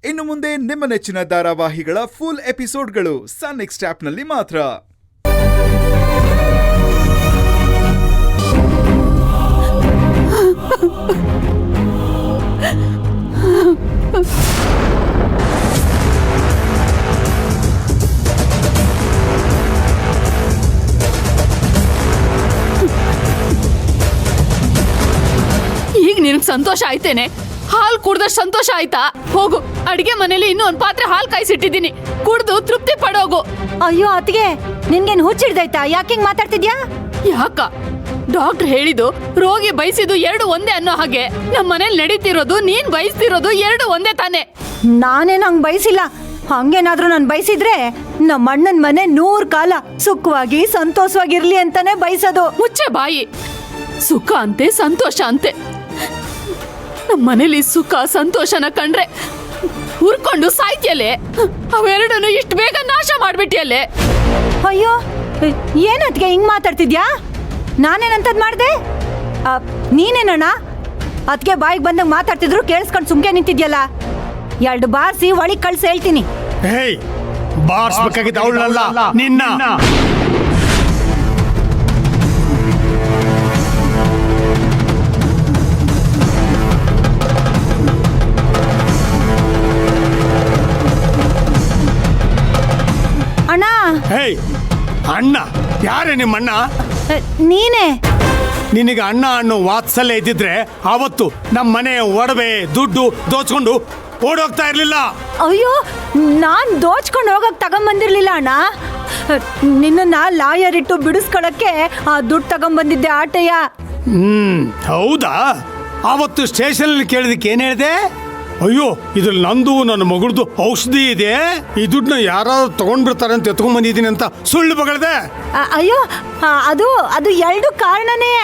ಇನ್ನು ಮುಂದೆ ನಿಮ್ಮ ನೆಚ್ಚಿನ ಧಾರಾವಾಹಿಗಳ ಫುಲ್ ಎಪಿಸೋಡ್ಗಳು ಸನ್ ನೆಕ್ಸ್ಟ್ ಆಪ್ನಲ್ಲಿ ಮಾತ್ರ. ಈಗ ನಿನಗೆ ಸಂತೋಷ ಆಯ್ತೇನೆ? ಹಾಲು ಕುಡ್ದಷ್ಟು ಸಂತೋಷ ಆಯ್ತಾ? ಹೋಗು, ಅಡಿಗೆ ಮನೇಲಿ ಇನ್ನೂ ಒಂದು ಪಾತ್ರೆ ಹಾಲು ಕಾಯಿಸಿಟ್ಟಿದ್ದೀನಿ, ಕುಡ್ದು ತೃಪ್ತಿ ಪಡೋಗು. ಅಯ್ಯೋ ಅತ್ತಿಗೆ, ನಿನ್ಗೇನು ಹುಚ್ಚಿಡ್ದೈತಾ? ಯಾಕಿಂಗ್ ಮಾತಾಡ್ತಿದ್ಯಾ? ಯಾಕ? ಡಾಕ್ಟರ್ ಹೇಳಿದ್ದು ರೋಗಿ ಬಯಸಿದ್ದು ಎರಡು ಒಂದೇ ಅನ್ನೋ ಹಾಗೆ ನಮ್ಮ ಮನೇಲಿ ನಡೀತಿರೋದು, ನೀನ್ ಬಯಸ್ತಿರೋದು ಎರಡು ಒಂದೇ ತಾನೆ. ನಾನೇನು ಹಂಗ್ ಬಯಸಿಲ್ಲ. ಹಂಗೇನಾದ್ರೂ ನಾನು ಬಯಸಿದ್ರೆ ನಮ್ಮ ಅಣ್ಣನ ಮನೆ 100 ಕಾಲ ಸುಖವಾಗಿ ಸಂತೋಷವಾಗಿರ್ಲಿ ಅಂತಾನೆ ಬಯಸೋದು. ಮುಚ್ಚೆ ಬಾಯಿ. ಸುಖ ಅಂತೆ ಸಂತೋಷ ಅಂತೆ. ನಮ್ಮ ಮನೇಲಿ ಸುಖ ಸಂತೋಷನ ಕಂಡ್ರೆ ಹುರ್ಕೊಂಡು ಸಾಯ್ತಿಯಲ್ಲೇ. ಅವೆರಡನ್ನು ಇಷ್ಟು ಬೇಗ ನಾಶ ಮಾಡ್ಬಿಟ್ಟಿಯಲ್ಲೇ. ಅಯ್ಯೋ, ಏನತ್ಗೆ ಹಿಂಗ್ ಮಾತಾಡ್ತಿದ್ಯಾ? ನಾನೇನಂತದ್ ಮಾಡ್ದೆ? ನೀನೇನಣ್ಣ ಅದಕ್ಕೆ ಬಾಯಿಗೆ ಬಂದಂಗೆ ಮಾತಾಡ್ತಿದ್ರು ಕೇಳಿಸ್ಕೊಂಡು ಸುಮ್ಕೆ ನಿಂತಿದ್ಯಲ್ಲ. 2 ಬಾರ್ಸಿ ಒಳಗೆ ಕಳ್ಸಿ ಹೇಳ್ತೀನಿ. ಹೇಯ್, ಬಾರ್ಸ್ಬೇಕಾಗಿದ್ದ ಅವಳಲ್ಲ ನಿನ್ನ. ಅಣ್ಣ. ಹೇಯ್, ಅಣ್ಣ? ಯಾರೇ ನಿಮ್ಮಣ್ಣ? ನೀನೇ. ನಿನಗೆ ಅಣ್ಣ ಅನ್ನೋ ವಾತ್ಸಲ್ಯ ಇದ್ದಿದ್ರೆ ಆವತ್ತು ನಮ್ಮ ಮನೆ ಒಡವೆ ದುಡ್ಡು ದೋಚ್ಕೊಂಡು ಓಡೋಗ್ತಾ ಇರ್ಲಿಲ್ಲ. ಅಯ್ಯೋ, ನಾನ್ ದೋಚ್ಕೊಂಡು ಹೋಗಕ್ ತಗೊಂಬಂದಿರ್ಲಿಲ್ಲ ಅಣ್ಣ. ನಿನ್ನ ಲಾಯರ್ ಇಟ್ಟು ಬಿಡಿಸ್ಕೊಳಕ್ಕೆ ಆ ದುಡ್ಡು ತಗೊಂಬಂದಿದ್ದೆ ಆಟಯ್ಯ. ಹೌದಾ? ಆವತ್ತು ಸ್ಟೇಷನ್ ಕೇಳಿದಕ್ಕೆ ಏನ್ ಹೇಳಿದೆ? ಅಯ್ಯೋ, ಇದ್ರಲ್ಲಿ ನಂದು ನನ್ನ ಮಗಳದು ಔಷಧಿ ಇದೆ, ಈ ದುಡ್ಡನ್ನ ಯಾರಾದ್ರೂ ತಗೊಂಡ್ಬಿಡ್ತಾರೆ ಅಂತ ಎತ್ಕೊಂಡ್ ಬಂದಿದ್ದೀನಿ ಅಂತ ಸುಳ್ಳು ಬಗಳ್ದೆ. ಅಯ್ಯೋ, ಅದು 2 ಕಾರಣನೇ.